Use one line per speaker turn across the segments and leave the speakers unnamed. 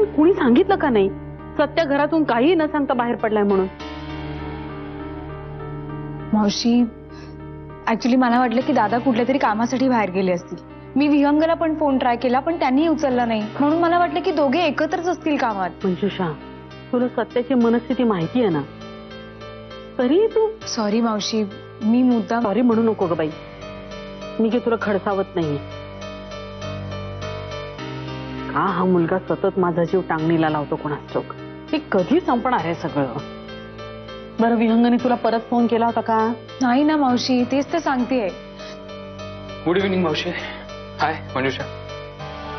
पण कुणी सांगितलं का नाही सत्या घरातून काही न सांगता बाहेर पडलाय म्हणून?
मावशी, ऍक्च्युली मला वाटलं की दादा कुठल्या तरी कामासाठी बाहेर गेले असतील. मी विहंगला पण फोन ट्राय केला पण त्यांनी उचलला नाही, म्हणून मला वाटलं की दोघे एकत्रच असतील कामात.
मंजुषा, तुला सत्याची मनस्थिती माहिती आहे ना, तरी तू
सॉरी मावशी, मी मुद्दाम.
सॉरी म्हणू नको ग बाई, मी काही तुला खडसावत नाहीये. का हा मुलगा सतत माझा जीव टांगणीला लावतो कोणास ठाऊक. हे कधी संपणार आहे सगळं? बरं, विहंगने तुला परत फोन केला होता का?
नाही ना मावशी, तेच तर सांगतेय.
गुड इव्हनिंग मावशी. हाय मंजुषा,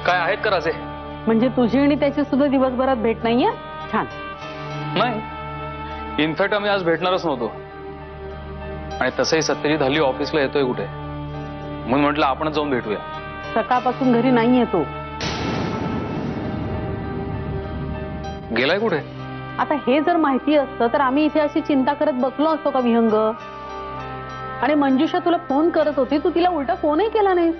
काय आहेत का राजे?
म्हणजे तुझी आणि त्याची सुद्धा दिवसभरात भेट नाहीये? छान.
नाही, इनफॅक्ट आम्ही आज भेटणारच नव्हतो. आणि तसंही सत्यजित हल्ली ऑफिसला येतोय कुठे, म्हणून म्हटलं आपण जाऊन भेटूया.
सकाळपासून घरी नाही येतो.
गेलाय कुठे?
आता हे जर माहिती असतं तर आम्ही इथे अशी चिंता करत बसलो असतो का विहंग? आणि मंजुषा तुला फोन करत होती, तू तिला उलटा फोनही केला नाही.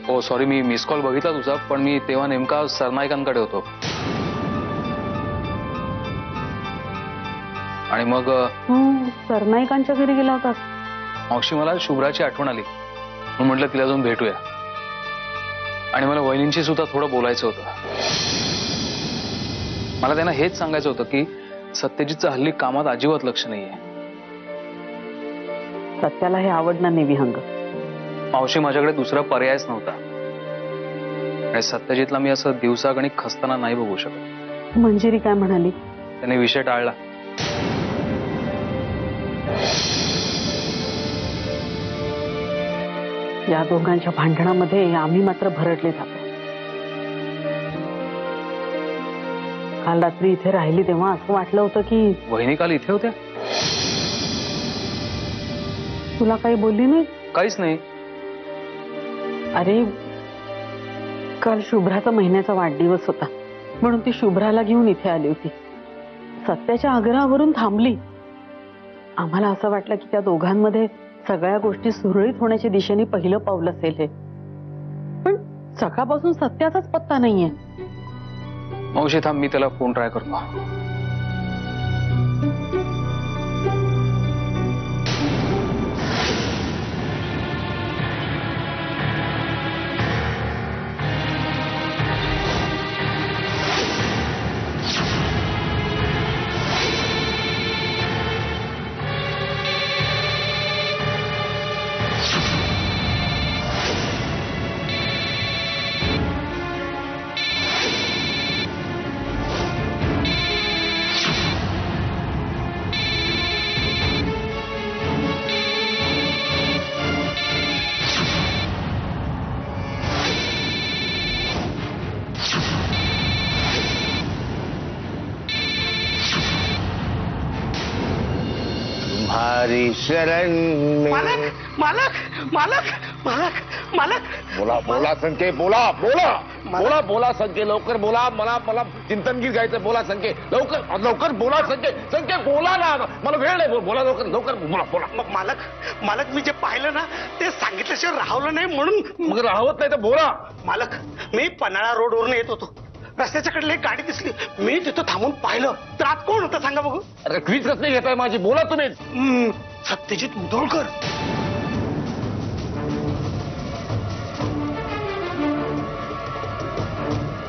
हो सॉरी, मी मिस कॉल बघितला तुझा, पण मी तेव्हा नेमका सरनाईकांकडे होतो. आणि मग
सरनाईकांच्या घरी गेला होता.
मावशी, मला शुभ्राची आठवण आली, म्हणून म्हटलं तिला जाऊन भेटूया. आणि मला वहिनींशी सुद्धा थोडं बोलायचं होतं. मला त्यांना हेच सांगायचं होतं की सत्यजितचं हल्ली कामात अजिबात लक्ष नाहीये.
सत्याला हे आवडणार नाही विहंग.
मावशी, माझ्याकडे दुसरा पर्यायच नव्हता. आणि सत्यजितला मी असं दिवसागणिक खसताना नाही बघू शकत.
मंजिरी काय म्हणाली?
त्याने विषय टाळला.
या दोघांच्या भांडणामध्ये आम्ही मात्र भरडले जातो. काल रात्री इथे राहिली तेव्हा असं वाटलं होतं की
वहिनी काल इथे होत्या.
तुला काही बोलली नाही?
काहीच नाही.
अरे, काल शुभ्राचा महिन्याचा वाढदिवस होता म्हणून ती शुभ्राला घेऊन इथे आली होती. सत्याच्या आग्रहावरून थांबली. आम्हाला असं वाटलं की त्या दोघांमध्ये सगळ्या गोष्टी सुरळीत होण्याच्या दिशेने पहिलं पाऊल असेल हे. पण सकाळपासून सत्याचाच पत्ता नाहीये.
मावशी थांब, मी त्याला फोन ट्राय करतो.
तुम्हारी शरण में.
मालक मालक मालक मालक मालक.
बोला बोला संके, बोला बोला बोला बोला संके, लवकर बोला. मला मला चिंतनगीर गायचं. बोला संके, लवकर लवकर बोला संके. संके बोला ना, मला वेळ नाही. बोला लवकर लवकर बोला बोला.
मग मालक मालक, मी जे पाहिलं ना ते सांगितल्याशिवाय राहवलं नाही म्हणून.
मग राहवत नाही तर बोला.
मालक, मी पन्हाळा रोडवरून येत होतो. रस्त्याच्या कडे एक गाडी दिसली. मी तिथं थांबून पाहिलं तर आत कोण होतं सांगा बघू?
अरे क्वीज कसली घेताय माझी? बोला तुम्ही.
सत्यजित मुधोळकर.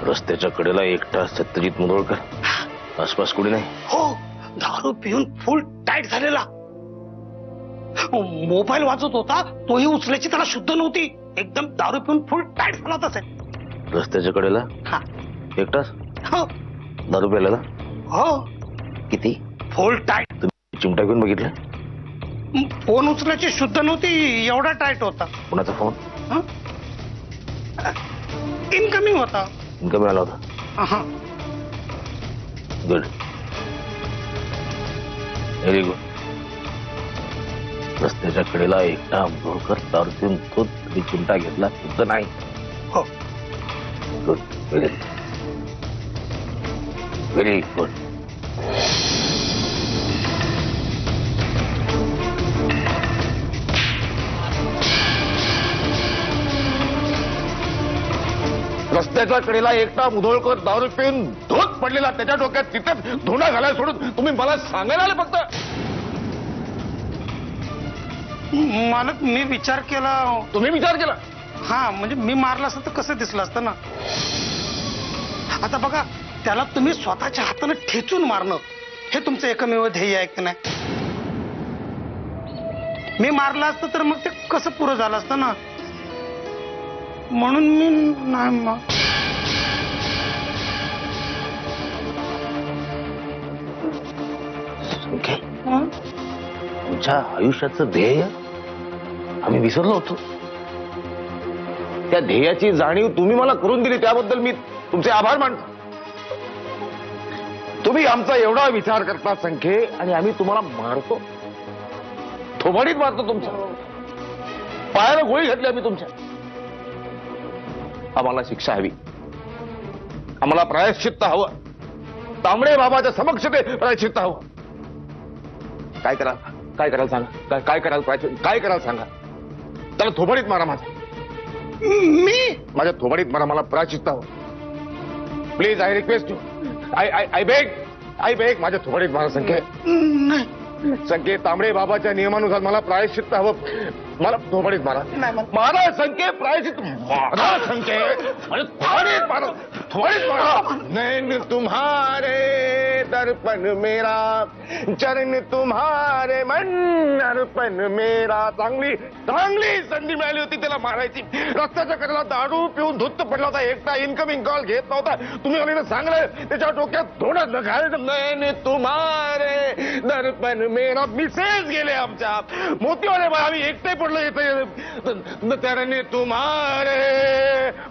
रस्त्याच्या कडेला एकटा सत्यजित मुधोळकर, आसपास कुठे नाही?
हो, दारू पिऊन फुल टाईट झालेला. मोबाईल वाजत होता, तोही उचलायची त्याला शुद्ध नव्हती. एकदम दारू पिऊन फुल टाईट झाला तसा.
रस्त्याच्या कडेला
हा,
एकटाच
हो
दारू प्यायला?
हो,
किती?
फुल टाईट.
तुम्ही चिमटा घेऊन बघितलं?
फोन उचलायची शुद्ध नव्हती, एवढा टाईट होता.
कोणाचा फोन?
इनकमिंग होता.
इन्कम आला होता. Good, very good. रस्त्याच्या कडेला एकटा मुधोळकर दारू पिऊन तो चिमटा घेतला, शुद्ध नाही.
हो,
गुड, व्हेरी व्हेरी गुड. रस्त्याच्या कडेला एकटा मुधोळकर दारू पिऊन धोत पडलेला, त्याच्या डोक्यात तिथेच धुणा घालायला सोडून तुम्ही मला सांगायला आले फक्त?
मालक मी विचार केला.
तुम्ही विचार केला?
हा म्हणजे मी मारला असतं तर कसं दिसलं असतं ना. आता बघा, त्याला तुम्ही स्वतःच्या हाताने ठेचून मारणं हे तुमचं एकमेव ध्येय आहे की नाही? मी मारलं असतं तर मग ते कसं पुरं झालं असतं ना. म्हणून मी नाही
तुमच्या आयुष्याचं ध्येय आम्ही विसरलो होतो. त्या ध्येयाची जाणीव तुम्ही मला करून दिली, त्याबद्दल मी तुमचे आभार मानतो. तुम्ही आमचा एवढा विचार करता संख्ये, आणि आम्ही तुम्हाला मारतो, थोबाडीत मारतो, तुमच्या पायाला गोळी घातली आम्ही तुमच्या. आम्हाला शिक्षा हवी, आम्हाला प्रायश्चित्त हवं. तांबडे बाबाच्या समक्ष ते प्रायश्चित्त हवं. काय कराल? काय कराल सांगा? काय कराल? काय कराल सांगा? त्याला थोबाडीत मारा. मी माझ्या थोबाडीत मारा, मला प्रायश्चित्त हवं. Please, I request you, I beg माझ्या थोबाडीत मारा संख्ये. संख्ये, तांबडे बाबाच्या नियमानुसार मला प्रायश्चित्त हवं. मला थोबाडीत मारा. मारा संख्ये, प्रायश्चित्त मारा संख्ये, माझ्या थोबाडीत मारा, थोबाडीत मारा. नैन तुम्हारे दर्पण मेरा, चरण तुम्हारे मन अर्पण मेरा. चांगली संधी मिळाली होती त्याला मारायची. रस्त्याच्या कडेला दारू पिऊन धुत्त पडला होता, एकटा इन्कमिंग कॉल घेत नव्हता. तुम्ही मला सांगलं त्याच्या डोक्यात थोडं घालायचं. नैन तुम्हारे दर्पण मेरा. मिसेस गेले आमच्या, मोतीवाले आम्ही एकटे पडलो इथे. चरण तुम्हारे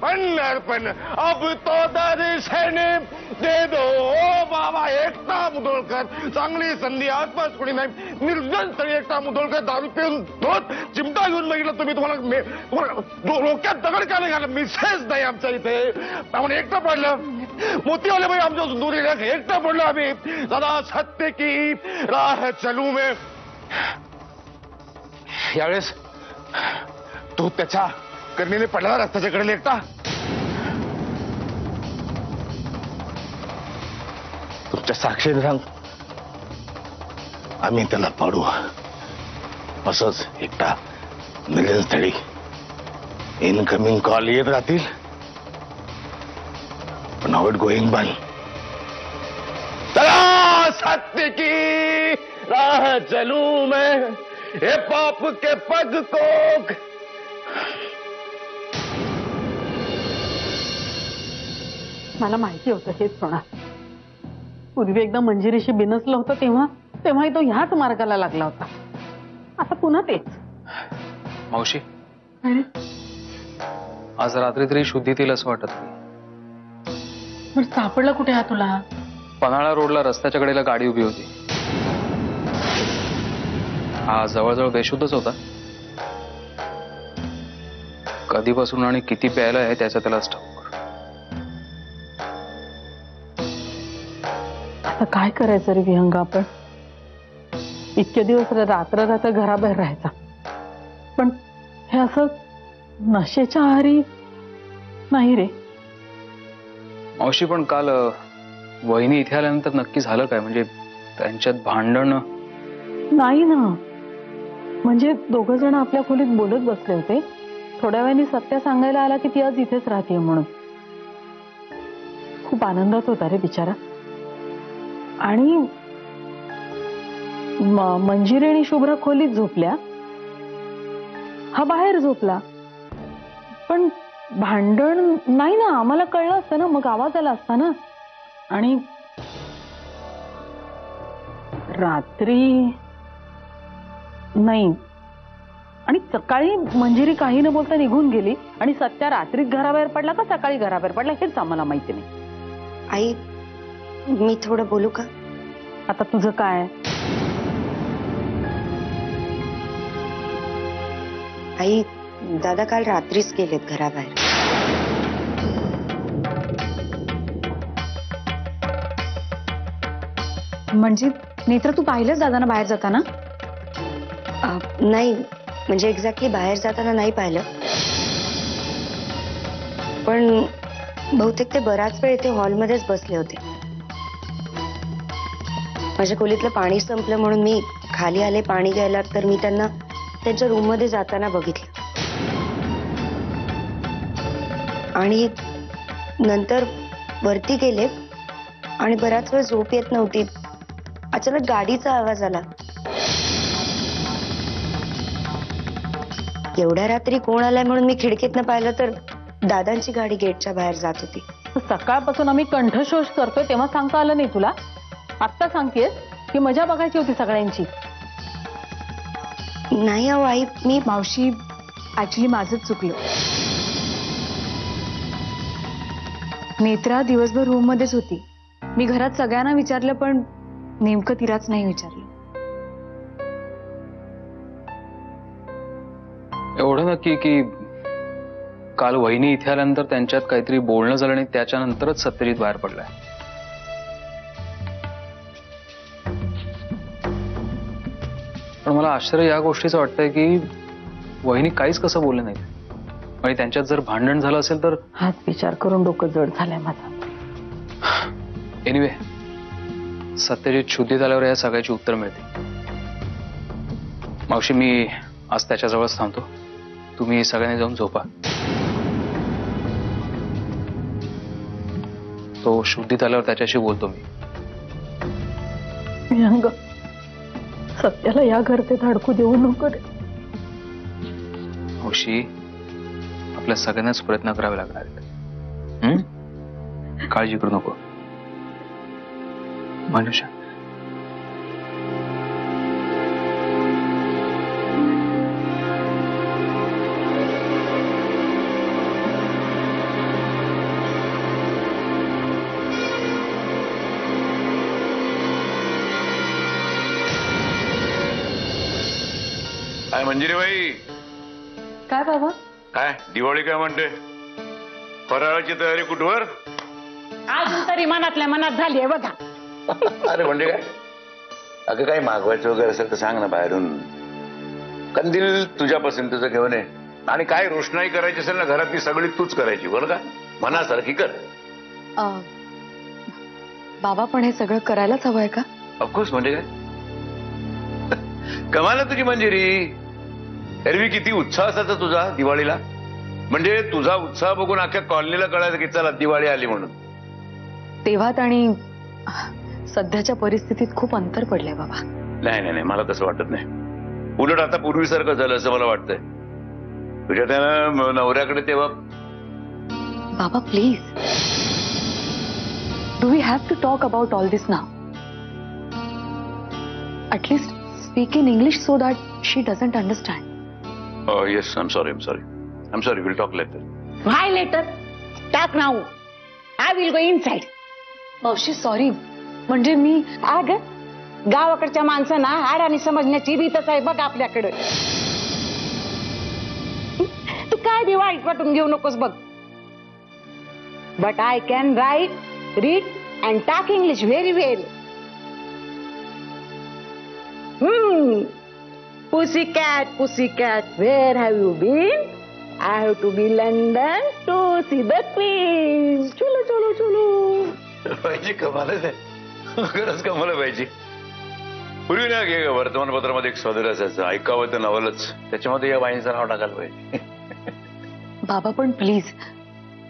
मन अर्पण, अब तो दर्शन दे दो बाबा. एकटा मुधोळकर, चांगली संधी, आसपास कोणी नाही, निर्जन स्थळी एकटा मुधोळकर दारू पिऊन धोत चिमटा घेऊन बघितलं तुम्ही. तुम्हाला डोक्यात दगड का नाही घालत? मिसेस नाही आमच्या इथे, आम्हाला एकटं पडलं. मोतीवाले बाई आमच्या दूरी एकटं पडलो आम्ही. दादा सत्य की राह चलू में. यावेळेस तू त्याच्या करणीने पडला रस्त्याच्या कडेला एकटा. तुमच्या साक्षीने सांग, आम्ही त्याला पाडू. असंच एकटा निर्जन स्थळी इनकमिंग कॉल येत राहतील, पण आउट गोईंग बंद. चला सत्य की राह चलू मैं, हे पाप के पग को.
मला माहिती होतं हेच होणार. पूर्वी एकदा मंजिरीशी बिनसलं होतं तेव्हाही तो ह्याच मार्गाला लागला होता. आता पुन्हा तेच.
मावशी, आज रात्री तरी शुद्धीतील असं वाटत नाही.
पण सापडलं कुठे हा तुला?
पन्हाळा रोडला रस्त्याच्या कडेला गाडी उभी होती. हा जवळजवळ बेशुद्धच होता. कधीपासून आणि किती प्यायला आहे त्याचा त्यालाच ठाऊक.
आता काय करायचं रे विहंग? आपण इतके दिवस रात्र घराबाहेर राहायचा, पण हे असं नशेच्या आहारी नाही रे.
मावशी, पण काल वहिनी इथे आल्यानंतर नक्की झालं काय? म्हणजे त्यांच्यात भांडण
नाही ना. म्हणजे दोघं जण आपल्या खोलीत बोलत बसले होते. थोड्या वेळाने सत्य सांगायला आला की ती आज इथेच राहते म्हणून. खूप आनंदात होता रे बिचारा. आणि मंजिरी आणि शुभ्रा खोलीत झोपल्या, हा बाहेर झोपला. पण भांडण नाही ना. आम्हाला कळलं असतं ना, मग आवाज आला असता ना. आणि रात्री नाही. आणि सकाळी मंजिरी काही न बोलता निघून गेली, आणि सत्या रात्रीत घराबाहेर पडला का सकाळी घराबाहेर पडला हेच आम्हाला माहिती नाही.
आई, मी थोडं बोलू का?
आता तुझं काय?
आई, दादा काल रात्रीच गेलेत घराबाहेर.
म्हणजे नेत्र, तू पाहिलंच दादांना बाहेर जाताना?
नाही, म्हणजे एक्झॅक्टली बाहेर जाताना नाही पाहिलं, पण बहुतेक ते बराच वेळ इथे हॉलमध्येच बसले होते. माझ्या खोलीतलं पाणी संपलं म्हणून मी खाली आले पाणी घ्यायला, तर मी त्यांना त्यांच्या रूम मध्ये जाताना बघितलं. आणि नंतर वरती गेले आणि बराच वेळ झोप येत नव्हती. अचानक गाडीचा आवाज आला. एवढ्या रात्री कोण आलाय म्हणून मी खिडकीतनं पाहिलं तर दादांची गाडी गेटच्या बाहेर जात होती.
सकाळपासून आम्ही कंठशोष करतोय तेव्हा सांगता आलं नाही तुला? आत्ता सांगतेस की मजा बघायची होती सगळ्यांची.
नाही अहो आई, मी
मावशी ऍक्च्युली माझंच चुकलं. नेत्रा दिवसभर रूम मध्येच होती. मी घरात सगळ्यांना विचारलं पण नेमकं तिलाच नाही विचारलं.
एवढं नक्की की काल वहिनी इथे आल्यानंतर त्यांच्यात काहीतरी बोलणं झालं आणि त्याच्यानंतरच सत्यजित बाहेर पडलाय. पण मला आश्चर्य या गोष्टीचं वाटतंय की वहिनी काहीच कसं बोलले नाही आणि त्यांच्यात जर भांडण झालं असेल तर.
हाच विचार करून डोकं जड झालंय माझं.
एनिवे सत्यजित शुद्धीत आल्यावर या सगळ्याची उत्तर मिळते. मावशी मी आज त्याच्याजवळच थांबतो. तुम्ही सगळ्यांनी जाऊन झोपा. तो शुद्धीत आल्यावर त्याच्याशी बोलतो मी.
विहंग, सत्याला या घरचे धडकू देऊ नको रे.
मावशी आपल्या सगळ्यांनाच प्रयत्न करावे लागणार आहेत. काळजी करू नको. मनुष्य
काय मंजिरीबाई,
काय बाबा?
काय दिवाळी काय म्हणते? फराळाची तयारी कुठवर?
अजून तरी मनातल्या मनात झाली आहे बघा.
अरे म्हणजे काय? अगं काही मागवायचं वगैरे असेल तर सांग ना बाहेरून. कंदील तुझ्या पसंतीचं घेऊन ये. आणि काय रोषणाई करायची असेल ना घरात ती सगळी तूच करायची बरं का? मनासारखी कर.
बाबा पण हे सगळं करायलाच हवंय का?
ऑफकोर्स. म्हणजे काय कमाल तुझी मंजिरी. एरवी किती उत्साह असायचा तुझा दिवाळीला. म्हणजे तुझा उत्साह बघून अख्ख्या कॉलनीला कळायचं की चला दिवाळी आली म्हणून.
तेव्हात आणि सध्याच्या परिस्थितीत खूप अंतर पडलंय बाबा.
नाही नाही नाही, मला तसं वाटत नाही. उलट आता पूर्वीसारखं झालं असं मला वाटतंय. तुझ्या त्या नवऱ्याकडे तेव्हा.
बाबा please, do we have to talk about all this now? At least speak in English so that she doesn't understand.
Yes, I am sorry, will talk later.
Why later? Talk now. I will go inside.
मावशी sorry, म्हणजे मी
आग गावाकडच्या माणसांना हाडाने समजण्याची रीतच आहे बघ आपल्याकडे. तू काय दिवाळी वाटून घेऊ नकोस बघ. But I can write, read and talk English very well. Pussycat, where have you been? I have to be London to see the Queen. Cholo.
पाहिजे कमालच आहे. खरंच कमाल पाहिजे. पूर्वी ना घे वर्तमानपत्रामध्ये एक सदर असायचं, ऐकावं तर नवलच. त्याच्यामध्ये या बाईंचं नाव टाकायला पाहिजे.
बाबा पण प्लीज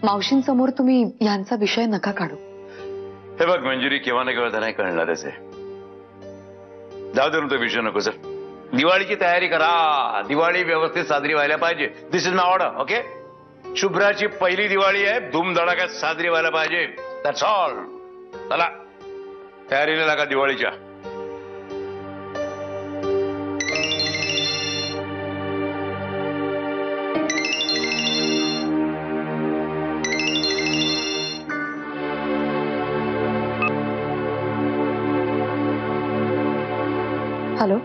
मावशींसमोर तुम्ही यांचा विषय नका काढू.
हे बघ मंजुरी, केव्हा ना केव्हा तर नाही कळणारच आहे. जाऊ दे ना तो विषय नको. सर दिवाळीची तयारी करा. दिवाळी व्यवस्थित साजरी व्हायला पाहिजे. दिस इज माय ऑर्डर. ओके. शुभ्राची पहिली दिवाळी आहे, धूमधडाक्यात साजरी व्हायला पाहिजे. That's all. चला तयारीला लागा दिवाळीच्या.
हॅलो.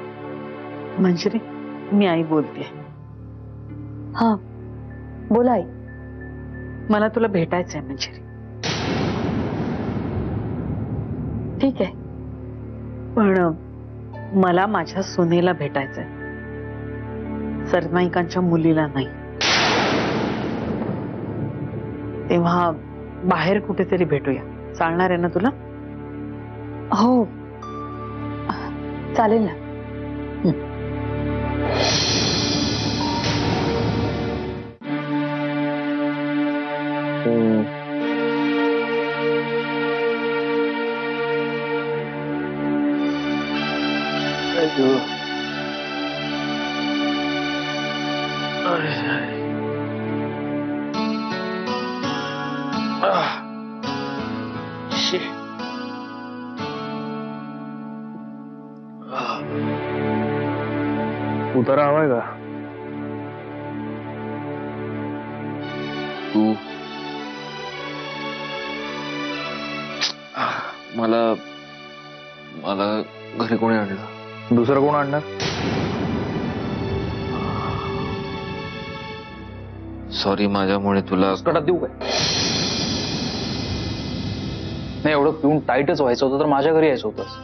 मंजिरी, मी आई बोलते.
हा बोला आई.
मला तुला भेटायचंय मंजिरी.
ठीक आहे.
पण मला माझ्या सुनेला भेटायचंय, सरनाईकांच्या मुलीला नाही. तेव्हा बाहेर कुठेतरी भेटूया. चालणार आहे ना तुला?
हो चालेल ना.
उतारा हवाय का?
तू मला मला घरी कोणी आणलं?
दुसरं कोण आणणार?
सॉरी, माझ्यामुळे तुला
कटात देऊ काय? नाही, एवढं पिऊन टाईटच व्हायचं होतं तर माझ्या घरी यायचं होतंस.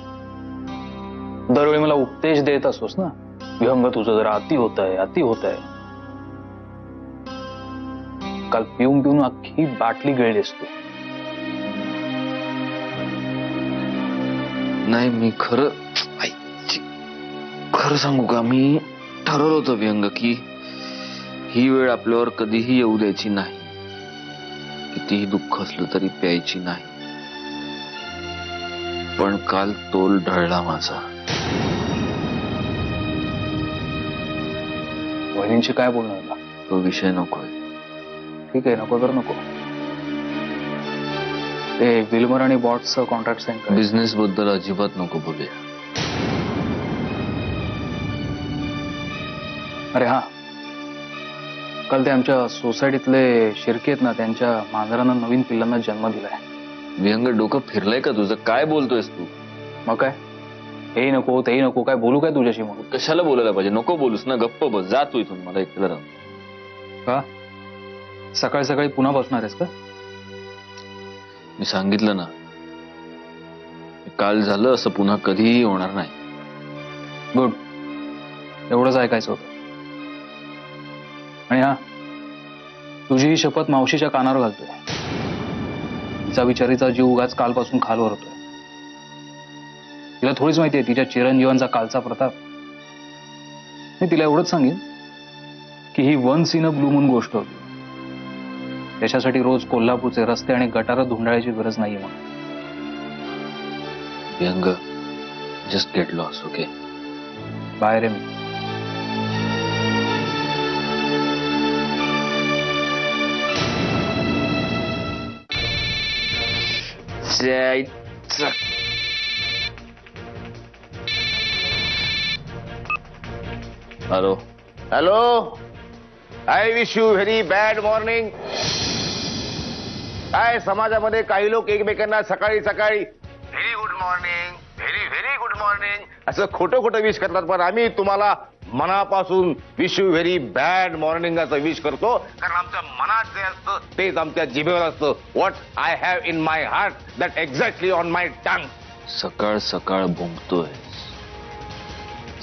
दरवेळी मला उपदेश देत असतोस ना, विहंग तुझं जरा अति होत आहे. काल पिऊन पिऊन अख्खी बाटली गिळलीस तू.
नाही, मी खरं सांगू का, मी ठरवलं होतं व्यंग की ही वेळ आपल्यावर कधीही येऊ द्यायची नाही. कितीही दुःख असलं तरी प्यायची नाही. पण काल तोल ढळला माझा.
वहिनींशी काय बोलणार का?
तो विषय नकोय.
ठीक आहे, नको तर नको. ते विल्मर आणि बॉट्सचं कॉन्ट्रॅक्ट साईन कर.
बिझनेस बद्दल अजिबात नको बोलूया.
अरे हा, काल ते आमच्या सोसायटीतले शिर्के आहेत ना, त्यांच्या मांजरानं नवीन पिल्लांना जन्म दिलाय.
व्यंग, डोकं फिरलंय का तुझं? काय बोलतोयस तू?
मग काय, हेही नको तेही नको, काय बोलू काय तुझ्याशी? मग
कशाला बोलायला पाहिजे? नको बोलूस ना, गप्प बस. जा तू इथून, मला एकटं राहून.
का सकाळी सकाळी पुन्हा बसणार आहेस का?
मी सांगितलं ना, काल झालं असं पुन्हा कधीही होणार नाही.
गुड, एवढंच ऐकायचं होतं. आणि हा, तुझी ही शपथ मावशीच्या कानावर घालतोय. तिचा विचारीचा जीव उगाच कालपासून खालवर होतोय. तिला थोडीच माहितीये तिच्या चिरंजीवांचा कालचा प्रताप. मी तिला एवढंच सांगेन की ही once in a blue moon गोष्ट होती. त्याच्यासाठी रोज कोल्हापूरचे रस्ते आणि गटारं धुंडाळायची गरज नाहीये. मग
व्यंग, जस्ट गेट लॉस. ओके,
बाहेर आहे मी.
Hello.
I wish you very bad morning. काय समाजामध्ये काही लोक एकमेकांना सकाळी सकाळी very good morning, very very good morning असं खोटं खोटं विश करतात. पण आम्ही तुम्हाला मनापासून wish you very bad morning असं विश करतो. कारण आमच्या मनात जे असतं तेच आमच्या जिभेवर असतं. What I have in my heart that exactly on माय टंग.
सकाळ सकाळ बोंबतोय.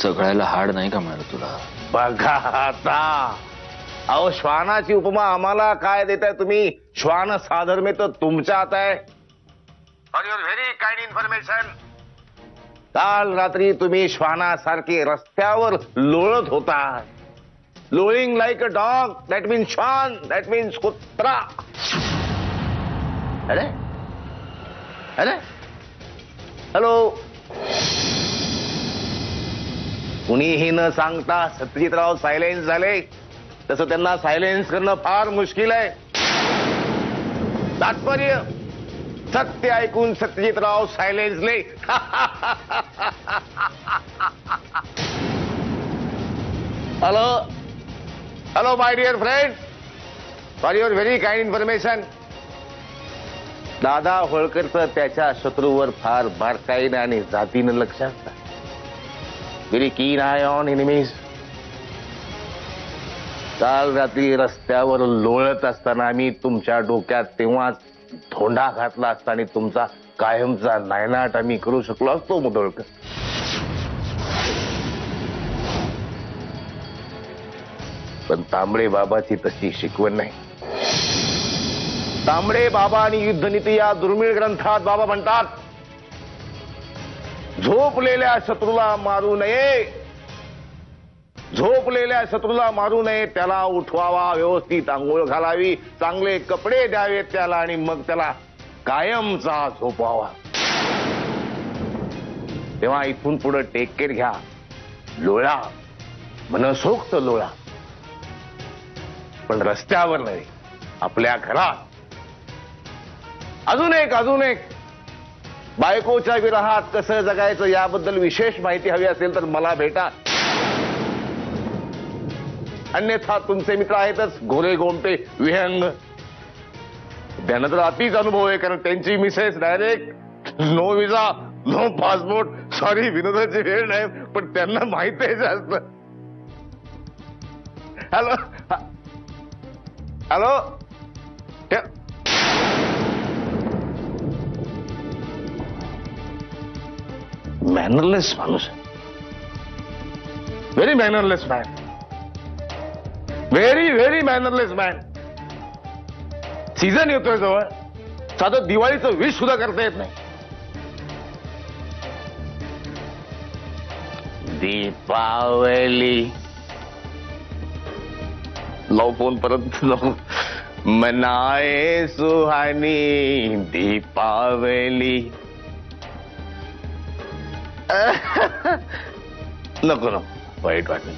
चघळायला हाड नाही का मिळालं तुला?
बघा आता, अहो श्वानाची उपमा आम्हाला काय देताय तुम्ही? श्वान साधर्म्य तर तुमच्या हात आहे. For your very kind information, काल रात्री तुम्ही श्वानासारखे रस्त्यावर लोळत होता. लोळिंग like a dog, that means श्वान, दॅट मीन्स कुत्रा. अरे अरे हॅलो. कुणीही न सांगता सत्यजितराव सायलेन्स झाले. तसं त्यांना सायलेन्स करणं फार मुश्किल आहे. तात्पर्य, सत्य ऐकून सत्यजितराव सायलेन्सले. Hello my dear friend, for your very kind information, दादा होळकरचं त्याच्या शत्रूवर फार बारकाईनं आणि जातीनं लक्ष असतं. व्हेरी कीन आय ऑन एनिमीज. काल रात्री रस्त्यावर लोळत असताना आम्ही तुमच्या डोक्यात तेव्हाच धोंडा घातला असता आणि तुमचा कायमचा नायनाट आम्ही करू शकलो असतो मुदोळकर. पण तांबडे बाबाची तशी शिकवण नाही. तांबडे बाबा आणि युद्धनीती या दुर्मिळ ग्रंथात बाबा म्हणतात, झोपलेल्या शत्रूला मारू नये, झोपलेल्या शत्रूला मारू नये, त्याला उठवावा, व्यवस्थित आंघोळ घालावी, चांगले कपडे द्यावेत त्याला आणि मग त्याला कायमचा झोपवावा. तेव्हा इथून पुढे टेक केअर घ्या. लोळा, मनसोक्त लोळा, पण रस्त्यावर नाही, आपल्या घरात. अजून एक बायकोच्या विरहात कसं जगायचं याबद्दल विशेष माहिती हवी असेल तर मला भेटा. अन्यथा तुमचे मित्र आहेतच गोरे गोमटे विहंग. त्यांना तर अतिच अनुभव आहे, कारण त्यांची मिसेस डायरेक्ट नो विजा नो पासपोर्ट. सॉरी, विनोदाची वेळ नाही, पण त्यांना माहिती आहे जास्त. हॅलो हॅलो, मॅनरलेस माणूस, very mannerless man, very mannerless man. Season येतोय जवळ, साधं दिवाळीचं विश सुद्धा करता येत नाही. दीपावली लव फोन परत लव. मनाए सुहानी दीपावली. नको वाईट वाटलं.